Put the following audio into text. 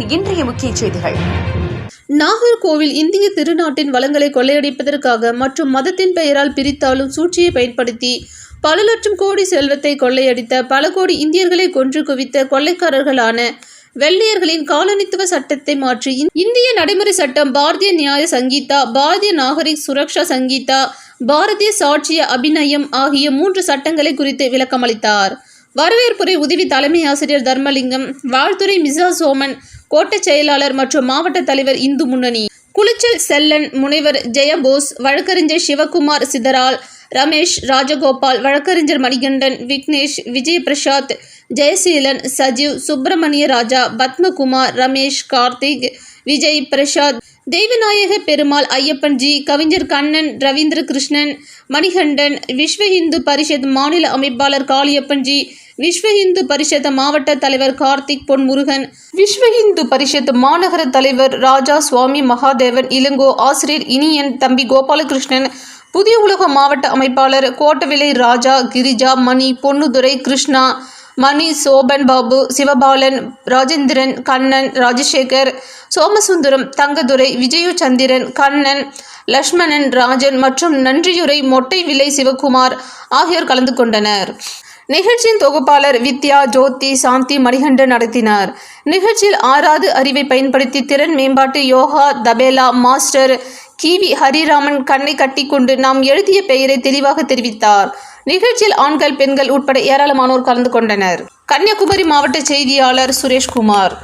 தமிழரின் இன்றைய முக்கிய செய்திகள். நாகர்கோவில் இந்திய திருநாட்டின் வளங்களை கொள்ளையடிப்பதற்காக மற்றும் மதத்தின் பெயரால் பிரித்தாலும் சூழ்ச்சியை பயன்படுத்தி பல லட்சம் கோடி செல்வத்தை கொள்ளையடித்த பல கோடி இந்தியர்களை கொன்று குவித்த கொள்ளைக்காரர்களான வெள்ளையர்களின் காலனித்துவ சட்டத்தை மாற்றி இந்திய நடைமுறை சட்டம், பாரதிய நியாய சங்கீதா, பாரதிய நாகரிக் சுரக்ஷா சங்கீதா, பாரதிய சாட்சிய அபிநயம் ஆகிய 3 சட்டங்களை குறித்து விளக்கமளித்தார். வரவேற்புரை உதவி தலைமை ஆசிரியர் தர்மலிங்கம், வாழ்த்துறை மிசா சோமன், கோட்ட செயலாளர் மற்றும் மாவட்ட தலைவர் இந்து முன்னணி, குளிச்சல் செல்லன், முனைவர் ஜெயபோஸ், வழக்கறிஞர் சிவகுமார் சிதரால், ரமேஷ், ராஜகோபால், வழக்கறிஞர் மணிகண்டன், விக்னேஷ், விஜய் பிரசாத், ஜெயசீலன், சஜீவ், சுப்பிரமணிய ராஜா, பத்மகுமார், ரமேஷ், கார்த்திக், விஜய் பிரசாத், தெய்வநாயக பெருமாள், ஐயப்பன் ஜி, கவிஞர் கண்ணன், ரவீந்திர கிருஷ்ணன், மணிகண்டன், விஸ்வ இந்து பரிஷத் மாநில அமைப்பாளர் காளியப்பன் ஜி, விஸ்வ இந்து பரிஷத் மாவட்ட தலைவர் கார்த்திக் பொன்முருகன், விஸ்வ இந்து பரிஷத் மாநகர தலைவர் ராஜா சுவாமி மகாதேவன், இளங்கோ, ஆசிரியர் இனியன், தம்பி கோபாலகிருஷ்ணன், புதிய உலக மாவட்ட அமைப்பாளர் கோட்டவிலை ராஜா, கிரிஜா, மணி, பொன்னுதுரை, கிருஷ்ணா, மணி, சோபன் பாபு, சிவபாலன், ராஜேந்திரன், கண்ணன், ராஜசேகர், சோமசுந்தரம், தங்கதுரை, விஜயு சந்திரன், கண்ணன், லட்சுமணன், ராஜன் மற்றும் நன்றியுரை மொட்டை விலை சிவகுமார் ஆகியோர் கலந்து கொண்டனர். நிகழ்ச்சியின் தொகுப்பாளர் வித்யா, ஜோதி, சாந்தி, மணிகண்டன் நடத்தினார். நிகழ்ச்சியில் ஆறாவது அறிவை பயன்படுத்தி திறன் மேம்பாட்டு யோகா தபேலா மாஸ்டர் கிவி ஹரிராமன் கண்ணை கட்டி கொண்டு நாம் எழுதிய பெயரை தெளிவாக தெரிவித்தார். நிகழ்ச்சியில் ஆண்கள், பெண்கள் உட்பட ஏராளமானோர் கலந்து கொண்டனர். கன்னியாகுமரி மாவட்ட செய்தியாளர் சுரேஷ்குமார்.